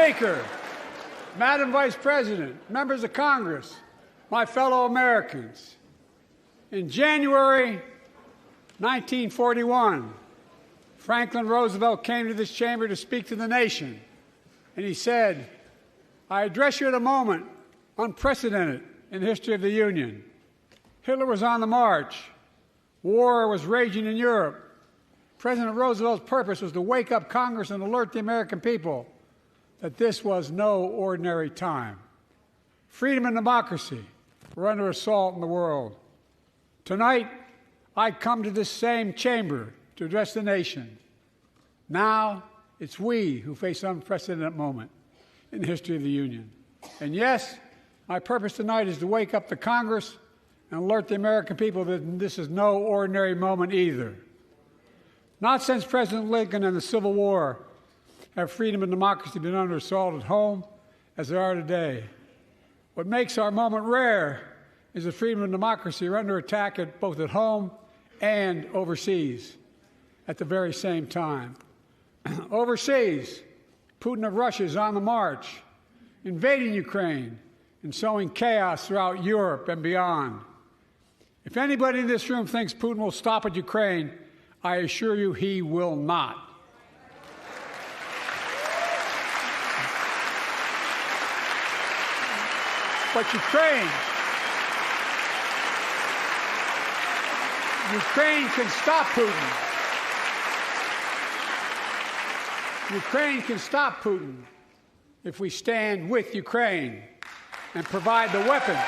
Speaker, Madam Vice President, members of Congress, my fellow Americans, in January 1941, Franklin Roosevelt came to this chamber to speak to the nation, and he said, "I address you at a moment unprecedented in the history of the Union. Hitler was on the march. War was raging in Europe. President Roosevelt's purpose was to wake up Congress and alert the American people that this was no ordinary time. Freedom and democracy were under assault in the world. Tonight, I come to this same chamber to address the nation. Now, it's we who face an unprecedented moment in the history of the Union. And yes, my purpose tonight is to wake up the Congress and alert the American people that this is no ordinary moment either. Not since President Lincoln and the Civil War have freedom and democracy been under assault at home as they are today. What makes our moment rare is that freedom and democracy are under attack both at home and overseas at the very same time. Overseas, Putin of Russia is on the march, invading Ukraine and sowing chaos throughout Europe and beyond. If anybody in this room thinks Putin will stop at Ukraine, I assure you he will not. But Ukraine can stop Putin. Ukraine can stop Putin if we stand with Ukraine and provide the weapons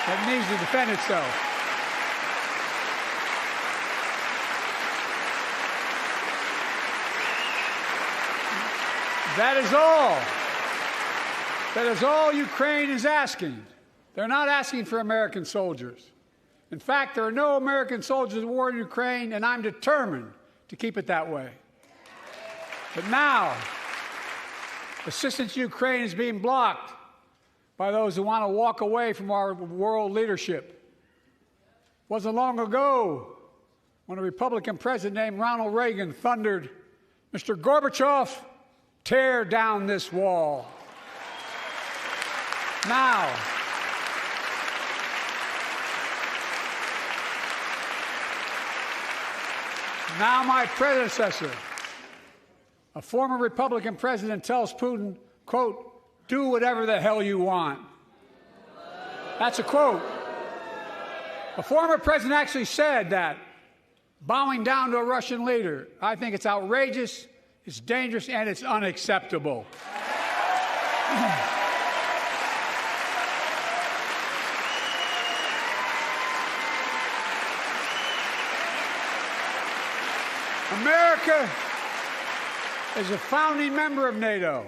that needs to defend itself. That is all. That is all Ukraine is asking. They're not asking for American soldiers. In fact, there are no American soldiers at war in Ukraine, and I'm determined to keep it that way. But now, assistance to Ukraine is being blocked by those who want to walk away from our world leadership. It wasn't long ago when a Republican president named Ronald Reagan thundered, "Mr. Gorbachev, tear down this wall." Now, my predecessor, a former Republican president, tells Putin, quote, "Do whatever the hell you want." That's a quote. A former president actually said that, bowing down to a Russian leader. I think it's outrageous, it's dangerous, and it's unacceptable. America is a founding member of NATO,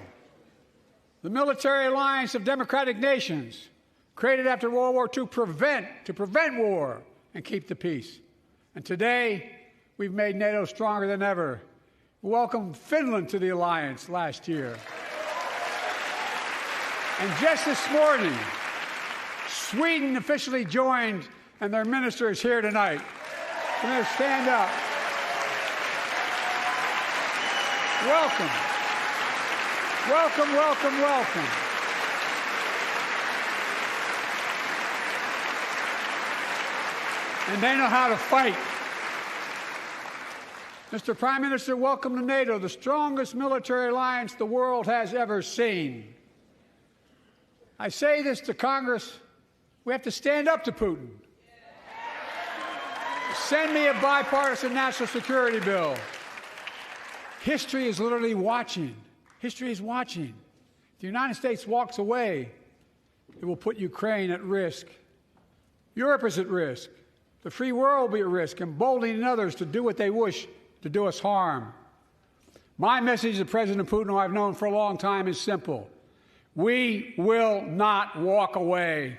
the military alliance of democratic nations created after World War II to prevent war and keep the peace. And today, we've made NATO stronger than ever. We welcomed Finland to the alliance last year. And just this morning, Sweden officially joined, and their minister is here tonight. Can they stand up? Welcome. Welcome, welcome, welcome. And they know how to fight. Mr. Prime Minister, welcome to NATO, the strongest military alliance the world has ever seen. I say this to Congress, we have to stand up to Putin. Send me a bipartisan national security bill. History is literally watching. History is watching. If the United States walks away, it will put Ukraine at risk. Europe is at risk. The free world will be at risk, emboldening others to do what they wish to do us harm. My message to President Putin, who I've known for a long time, is simple. We will not walk away.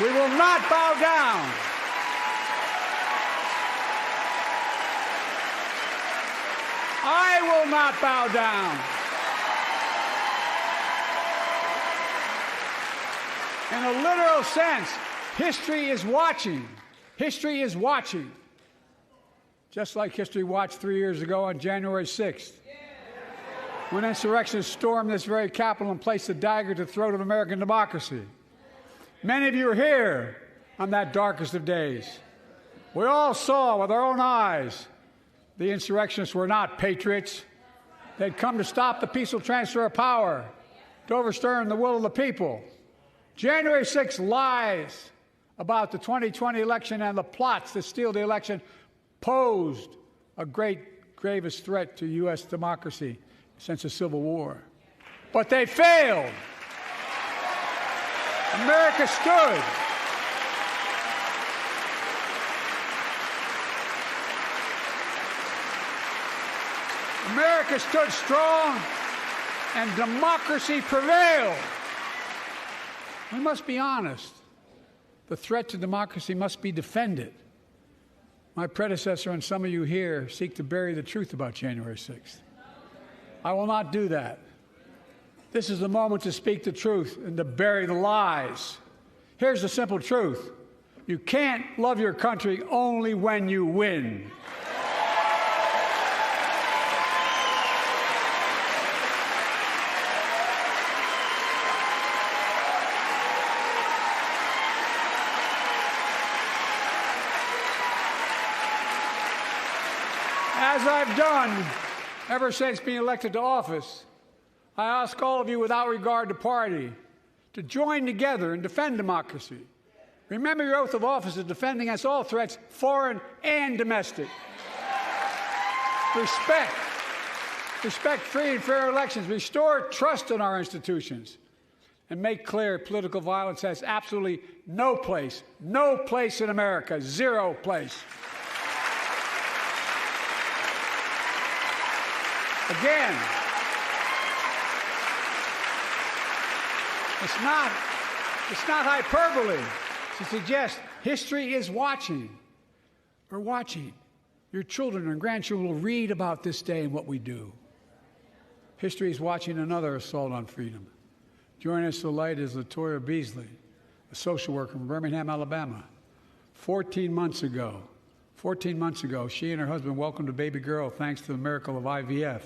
We will not bow down. I will not bow down. In a literal sense, history is watching. History is watching, just like history watched 3 years ago on January 6th, when insurrectionists stormed this very Capitol and placed a dagger to the throat of American democracy. Many of you are here on that darkest of days. We all saw with our own eyes the insurrectionists were not patriots. They'd come to stop the peaceful transfer of power, to overturn the will of the people. January 6th lies about the 2020 election and the plots to steal the election posed a gravest threat to U.S. democracy since the Civil War. But they failed. America stood. America stood strong, and democracy prevailed. We must be honest. The threat to democracy must be defended. My predecessor and some of you here seek to bury the truth about January 6th. I will not do that. This is the moment to speak the truth and to bury the lies. Here's the simple truth. You can't love your country only when you win. As I've done ever since being elected to office, I ask all of you without regard to party to join together and defend democracy. Remember your oath of office to defend against all threats, foreign and domestic. Respect free and fair elections, restore trust in our institutions, and make clear political violence has absolutely no place in America, zero place. Again, it's not hyperbole to suggest history is watching. We're watching. Your children and grandchildren will read about this day and what we do. History is watching another assault on freedom. Joining us tonight is Latoya Beasley, a social worker from Birmingham, Alabama. 14 months ago, she and her husband welcomed a baby girl thanks to the miracle of IVF.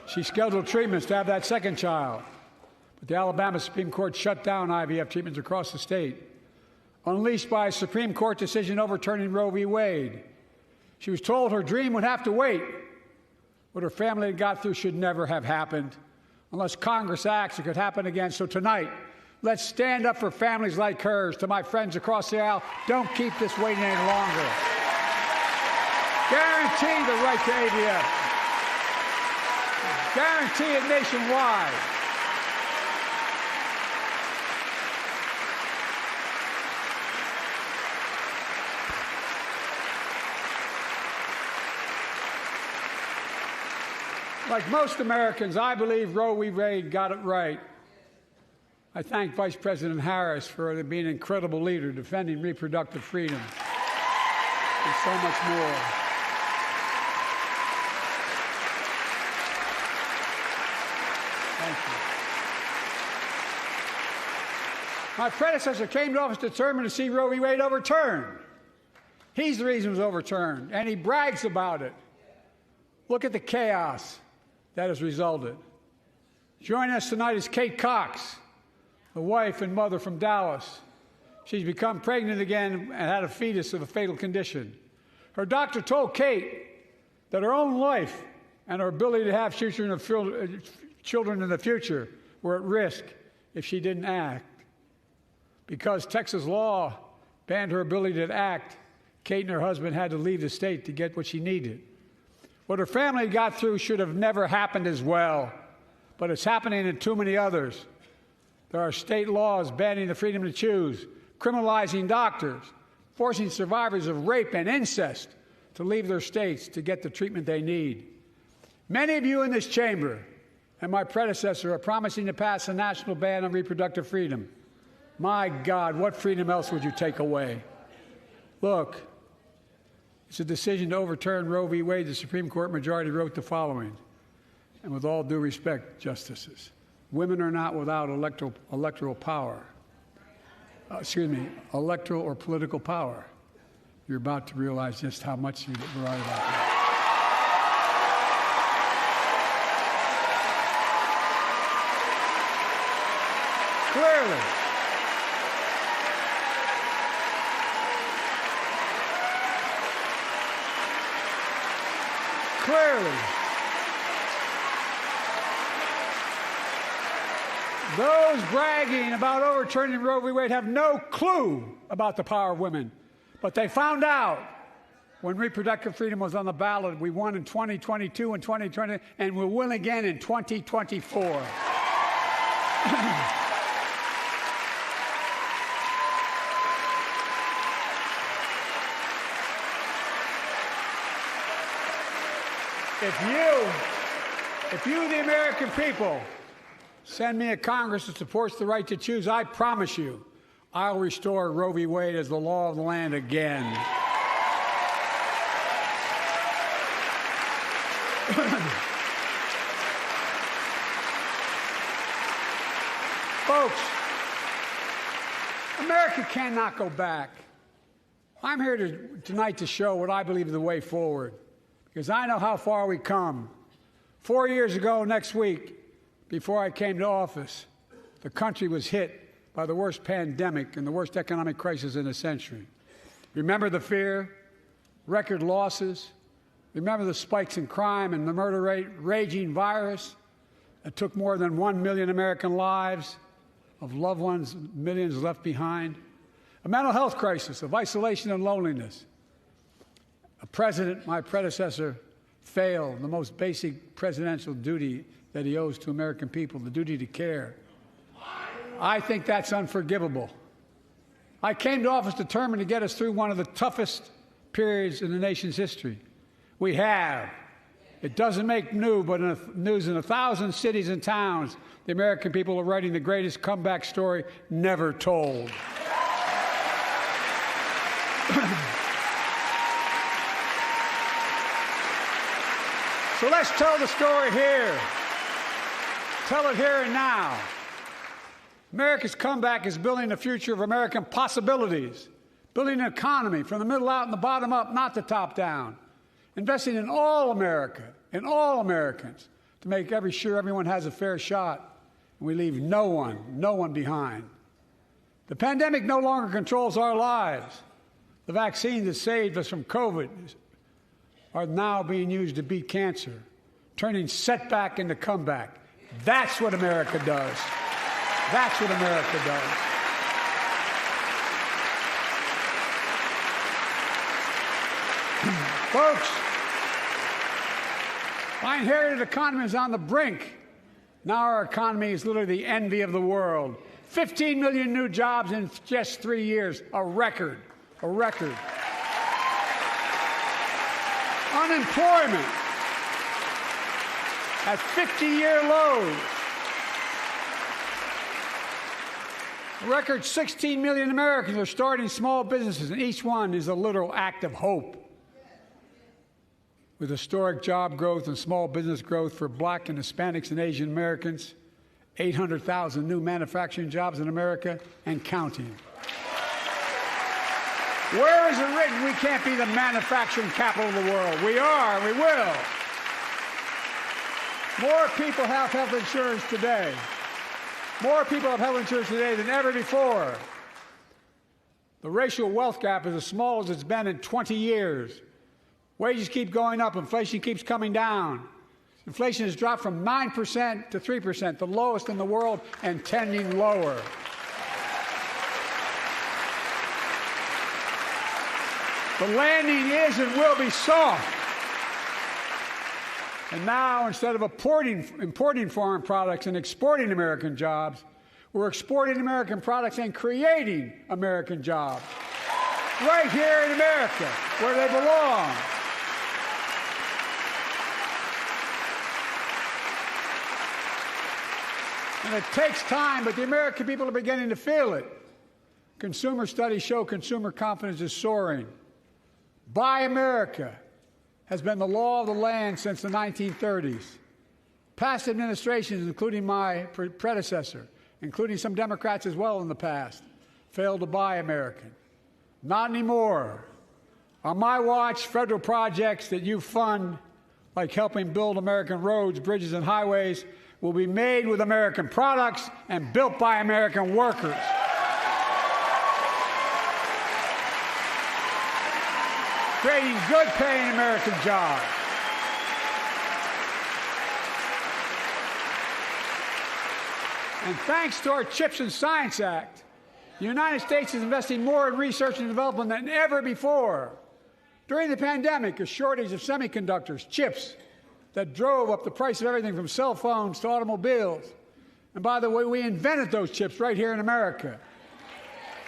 She scheduled treatments to have that second child, but the Alabama Supreme Court shut down IVF treatments across the state, unleashed by a Supreme Court decision overturning Roe v. Wade. She was told her dream would have to wait. What her family had got through should never have happened. Unless Congress acts, it could happen again. So tonight, let's stand up for families like hers. To my friends across the aisle, don't keep this waiting any longer. Guarantee the right to AVF. Guarantee it nationwide. Like most Americans, I believe Roe v. Wade got it right. I thank Vice President Harris for being an incredible leader, defending reproductive freedom, and so much more. Thank you. My predecessor came to office determined to see Roe v. Wade overturned. He's the reason it was overturned, and he brags about it. Look at the chaos that has resulted. Joining us tonight is Kate Cox, the wife and mother from Dallas. She's become pregnant again and had a fetus of a fatal condition. Her doctor told Kate that her own life and her ability to have children in the future were at risk if she didn't act. Because Texas law banned her ability to act, Kate and her husband had to leave the state to get what she needed. What her family got through should have never happened as well, but it's happening in too many others. There are state laws banning the freedom to choose, criminalizing doctors, forcing survivors of rape and incest to leave their states to get the treatment they need. Many of you in this chamber and my predecessor are promising to pass a national ban on reproductive freedom. My God, what freedom else would you take away? Look, it's a decision to overturn Roe v. Wade. The Supreme Court majority wrote the following, and with all due respect, justices, women are not without electoral or political power. you're about to realize just how much you're right about that. Clearly. Those bragging about overturning Roe v. Wade have no clue about the power of women. But they found out when reproductive freedom was on the ballot. We won in 2022 and 2020, and we'll win again in 2024. If you, the American people, send me a Congress that supports the right to choose, I promise you, I'll restore Roe v. Wade as the law of the land again. Folks, America cannot go back. I'm here tonight to show what I believe is the way forward, because I know how far we come. 4 years ago next week, before I came to office, the country was hit by the worst pandemic and the worst economic crisis in a century. Remember the fear, record losses. Remember the spikes in crime and the murder rate, raging virus that took more than 1 million American lives, of loved ones, millions left behind. A mental health crisis of isolation and loneliness. A president, my predecessor, failed the most basic presidential duty that he owes to American people, the duty to care. I think that's unforgivable. I came to office determined to get us through one of the toughest periods in the nation's history. We have. It doesn't make news in 1,000 cities and towns. The American people are writing the greatest comeback story never told. So let's tell the story here. Tell it here and now. America's comeback is building the future of American possibilities, building an economy from the middle out and the bottom up, not the top down, investing in all America, in all Americans, to make sure everyone has a fair shot, and we leave no one behind. The pandemic no longer controls our lives. The vaccines that saved us from COVID are now being used to beat cancer, turning setback into comeback. That's what America does. That's what America does. Folks, my inherited economy is on the brink. Now our economy is literally the envy of the world. 15 million new jobs in just 3 years, a record, a record. Unemployment at 50-year lows. A record 16 million Americans are starting small businesses, and each one is a literal act of hope. With historic job growth and small business growth for Black and Hispanics and Asian Americans, 800,000 new manufacturing jobs in America and counting. Where is it written we can't be the manufacturing capital of the world? We are, we will. More people have health insurance today. More people have health insurance today than ever before. The racial wealth gap is as small as it's been in 20 years. Wages keep going up, inflation keeps coming down. Inflation has dropped from 9% to 3%, the lowest in the world, and tending lower. The landing is and will be soft. And now, instead of importing foreign products and exporting American jobs, we're exporting American products and creating American jobs. Right here in America, where they belong. And it takes time, but the American people are beginning to feel it. Consumer studies show consumer confidence is soaring. Buy America has been the law of the land since the 1930s. Past administrations, including my predecessor, including some Democrats as well in the past, failed to buy American. Not anymore. On my watch, federal projects that you fund, like helping build American roads, bridges, and highways, will be made with American products and built by American workers. Creating good-paying American jobs. And thanks to our CHIPS and Science Act, the United States is investing more in research and development than ever before. During the pandemic, a shortage of semiconductors, chips, that drove up the price of everything from cell phones to automobiles. And by the way, we invented those chips right here in America.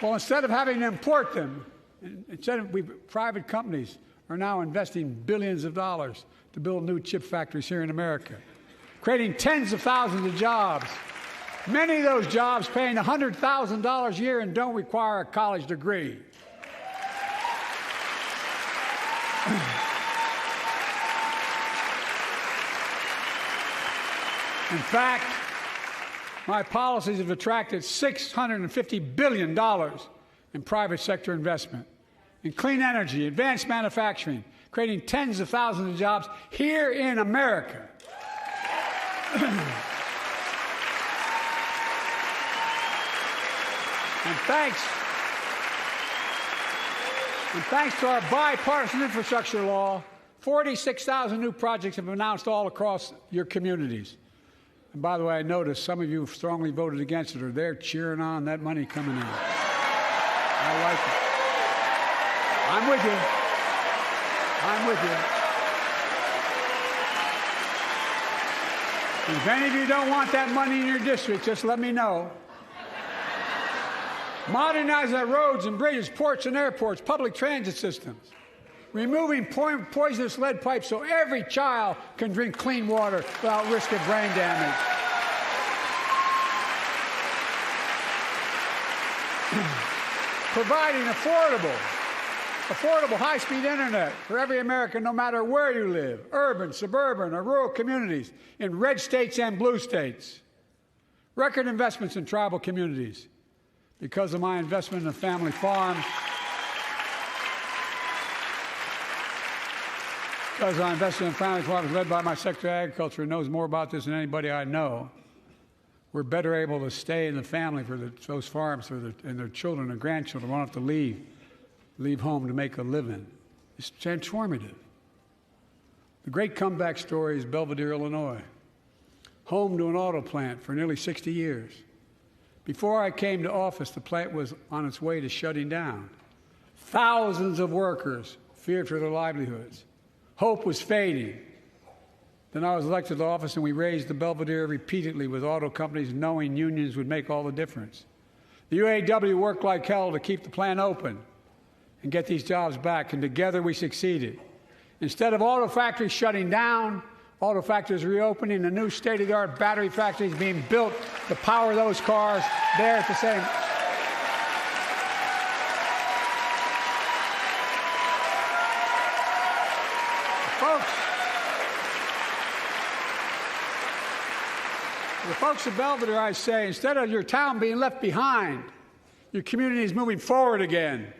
Well, instead of having to import them, private companies are now investing billions of dollars to build new chip factories here in America, creating tens of thousands of jobs. Many of those jobs paying $100,000 a year and don't require a college degree. In fact, my policies have attracted $650 billion in private sector investment in clean energy, advanced manufacturing, creating tens of thousands of jobs here in America. And thanks to our bipartisan infrastructure law, 46,000 new projects have been announced all across your communities. And by the way, I noticed some of you strongly voted against it, or they're cheering on that money coming in. I like it. I'm with you. I'm with you. And if any of you don't want that money in your district, just let me know. Modernizing our roads and bridges, ports and airports, public transit systems. Removing poisonous lead pipes so every child can drink clean water without risk of brain damage. Providing affordable high-speed internet for every American, no matter where you live, urban, suburban, or rural communities, in red states and blue states. Record investments in tribal communities. Because of my investment in a family farm, because I invested in family farms led by my Secretary of Agriculture, who knows more about this than anybody I know, we're better able to stay in the family for those farms and their children and grandchildren won't have to leave home to make a living. It's transformative. The great comeback story is Belvidere, Illinois, home to an auto plant for nearly 60 years. Before I came to office, the plant was on its way to shutting down. Thousands of workers feared for their livelihoods. Hope was fading. Then I was elected to office, and we raised the Belvedere repeatedly with auto companies, knowing unions would make all the difference. The UAW worked like hell to keep the plant open and get these jobs back, and together we succeeded. Instead of auto factories shutting down, auto factories reopening, and new state-of-the-art battery factories being built to power those cars there at the same. The folks of Belvedere, I say, instead of your town being left behind, your community is moving forward again.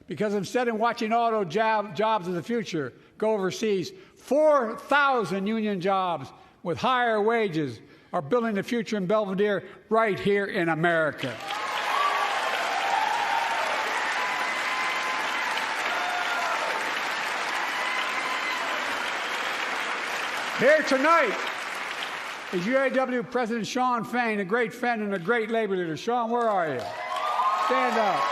Because instead of watching auto jobs in the future go overseas, 4,000 union jobs with higher wages are building the future in Belvedere right here in America. Here tonight is UAW President Shawn Fain, a great friend and a great labor leader. Shawn, where are you? Stand up.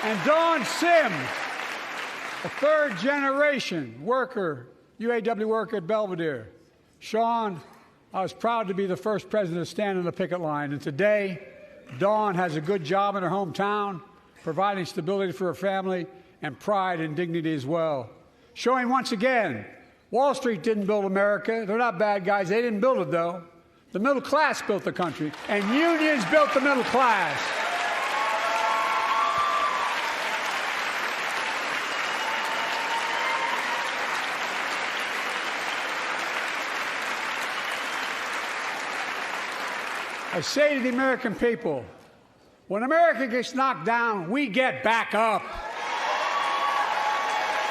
And Dawn Sims, a third-generation worker, UAW worker at Belvedere. Shawn, I was proud to be the first president to stand on the picket line, and today, Dawn has a good job in her hometown, providing stability for her family and pride and dignity as well. Showing once again, Wall Street didn't build America. They're not bad guys. They didn't build it, though. The middle class built the country, and unions built the middle class. I say to the American people, when America gets knocked down, we get back up.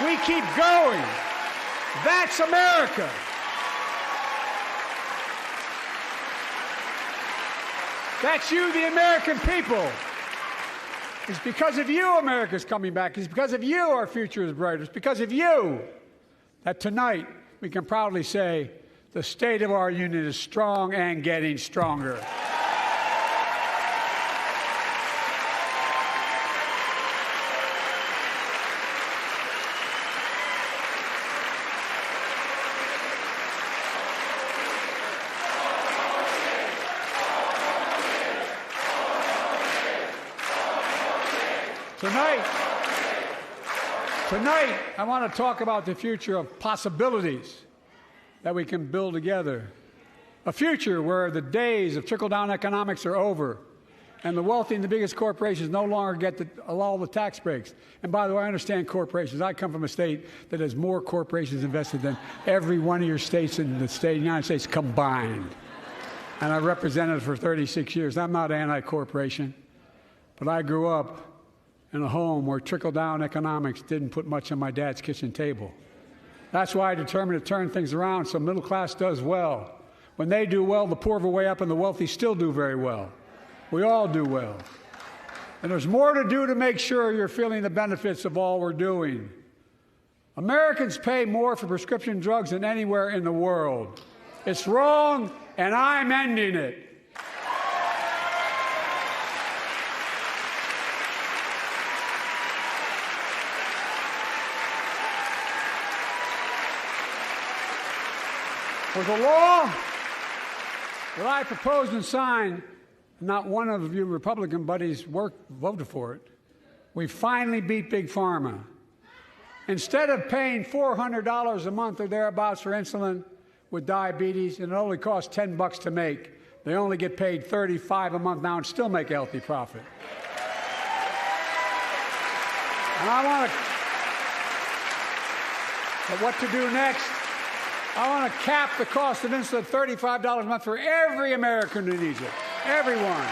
We keep going. That's America. That's you, the American people. It's because of you America's coming back. It's because of you our future is brighter. It's because of you that tonight we can proudly say the state of our union is strong and getting stronger. Tonight, I want to talk about the future of possibilities that we can build together. A future where the days of trickle-down economics are over and the wealthy and the biggest corporations no longer get all the tax breaks. And by the way, I understand corporations. I come from a state that has more corporations invested than every one of your states in the state of the United States combined. And I represented it for 36 years. I'm not anti-corporation, but I grew up in a home where trickle-down economics didn't put much on my dad's kitchen table. That's why I determined to turn things around so middle class does well. When they do well, the poor go way up and the wealthy still do very well. We all do well. And there's more to do to make sure you're feeling the benefits of all we're doing. Americans pay more for prescription drugs than anywhere in the world. It's wrong, and I'm ending it. For the law that I proposed and signed, not one of you Republican buddies voted for it. We finally beat Big Pharma. Instead of paying $400 a month or thereabouts for insulin with diabetes, and it only costs $10 to make, they only get paid $35 a month now and still make a healthy profit. And I want to, but what to do next? I want to cap the cost of insulin at $35 a month for every American who needs it. Everyone.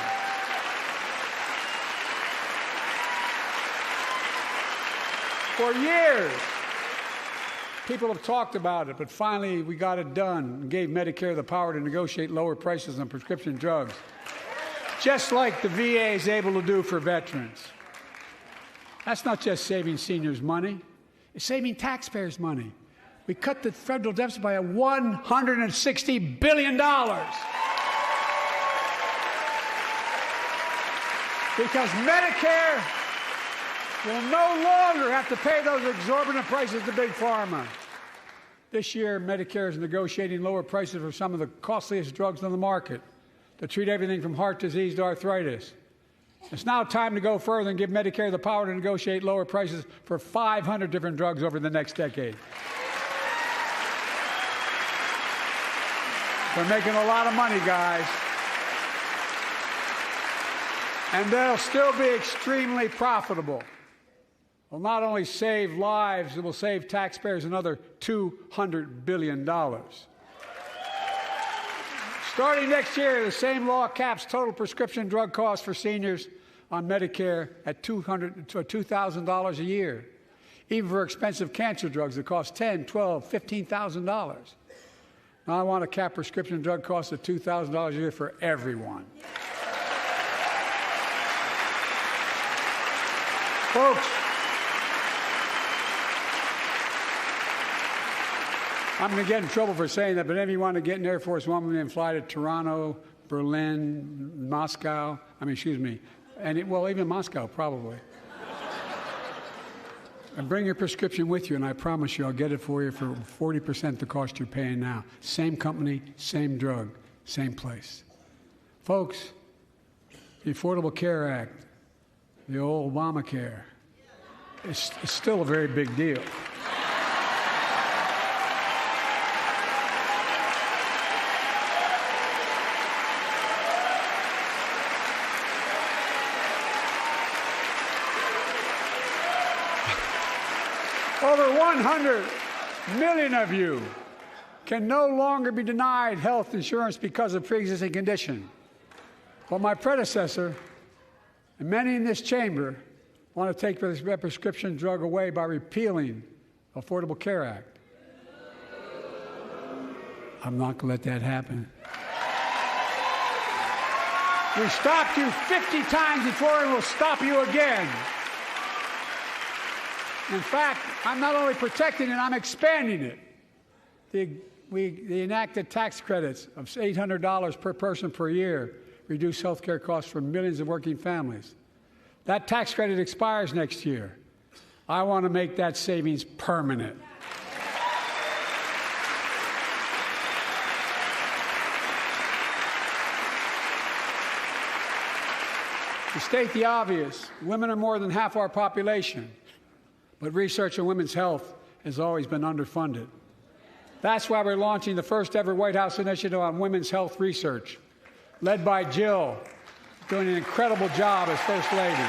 For years, people have talked about it, but finally we got it done and gave Medicare the power to negotiate lower prices on prescription drugs, just like the VA is able to do for veterans. That's not just saving seniors money, it's saving taxpayers money. We cut the federal deficit by $160 billion. Because Medicare will no longer have to pay those exorbitant prices to Big Pharma. This year, Medicare is negotiating lower prices for some of the costliest drugs on the market to treat everything from heart disease to arthritis. It's now time to go further and give Medicare the power to negotiate lower prices for 500 different drugs over the next decade. We're making a lot of money, guys. And they'll still be extremely profitable. Will not only save lives, it will save taxpayers another $200 billion. Starting next year, the same law caps total prescription drug costs for seniors on Medicare at $2,000 a year, even for expensive cancer drugs that cost $10,000, $12,000, $15,000. Now I want to cap prescription drug costs at $2,000 a year for everyone. Folks, I'm going to get in trouble for saying that, but if you want to get an Air Force One and fly to Toronto, Berlin, Moscow, well, even Moscow, probably. And bring your prescription with you, and I promise you I'll get it for you for 40% the cost you're paying now. Same company, same drug, same place. Folks, the Affordable Care Act, the old Obamacare, it's still a very big deal. Over 100 million of you can no longer be denied health insurance because of pre-existing condition. But my predecessor and many in this chamber want to take this prescription drug away by repealing the Affordable Care Act. I'm not going to let that happen. We stopped you 50 times before and we'll stop you again. In fact, I'm not only protecting it, I'm expanding it. They enacted tax credits of $800 per person per year, reduce health care costs for millions of working families. That tax credit expires next year. I want to make that savings permanent. To state the obvious, women are more than half our population, but research on women's health has always been underfunded. That's why we're launching the first ever White House initiative on women's health research, led by Jill, doing an incredible job as First Lady.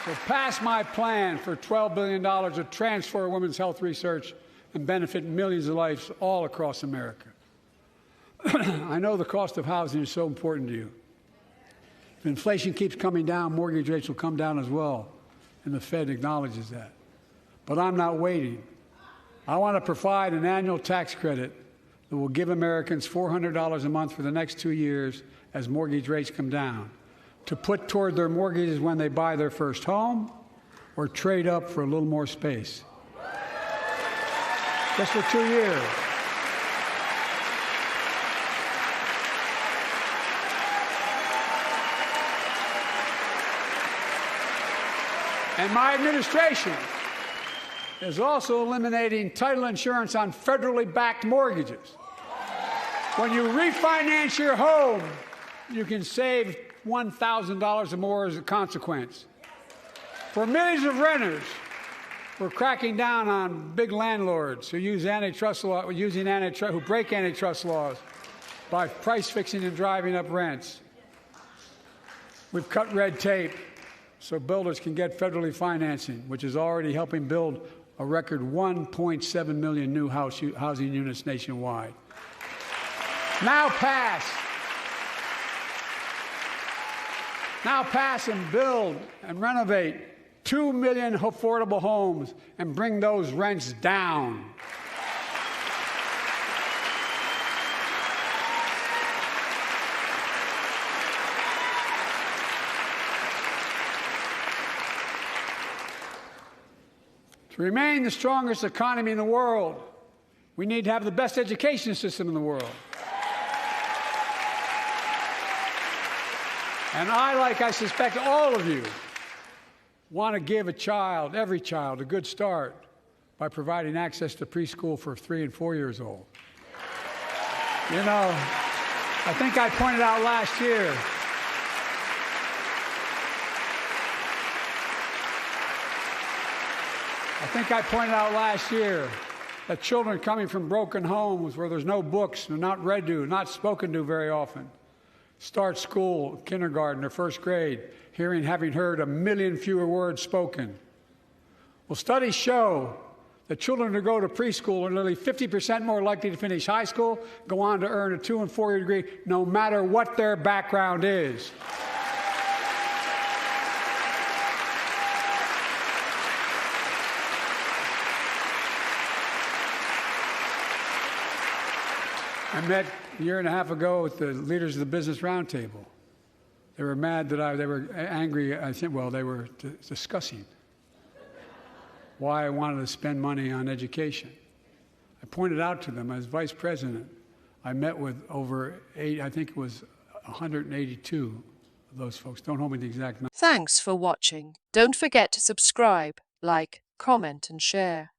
So pass my plan for $12 billion to transfer women's health research and benefit millions of lives all across America. I know the cost of housing is so important to you. If inflation keeps coming down, mortgage rates will come down as well, and the Fed acknowledges that. But I'm not waiting. I want to provide an annual tax credit that will give Americans $400 a month for the next 2 years as mortgage rates come down, to put toward their mortgages when they buy their first home or trade up for a little more space. Just for 2 years. And my administration is also eliminating title insurance on federally backed mortgages. When you refinance your home, you can save $1,000 or more as a consequence. For millions of renters, we're cracking down on big landlords who use antitrust law, who break antitrust laws by price fixing and driving up rents. We've cut red tape so builders can get federally financing, which is already helping build a record 1.7 million new housing units nationwide. Now pass and build and renovate 2 million affordable homes and bring those rents down. To remain the strongest economy in the world, we need to have the best education system in the world. And I suspect all of you, want to give every child, a good start by providing access to preschool for 3 and 4 years old. You know, I think I pointed out last year that children coming from broken homes where there's no books, they're not read to, not spoken to very often, start school, kindergarten, or first grade, having heard 1 million fewer words spoken. Well, studies show that children who go to preschool are nearly 50% more likely to finish high school, go on to earn a 2- and 4-year degree, no matter what their background is. I met a year and a half ago with the leaders of the Business Roundtable. They were mad that they were angry, I think, well, they were discussing why I wanted to spend money on education. I pointed out to them as vice president, I met with over 182 of those folks. Don't hold me to the exact number. Thanks for watching. Don't forget to subscribe, like, comment and share.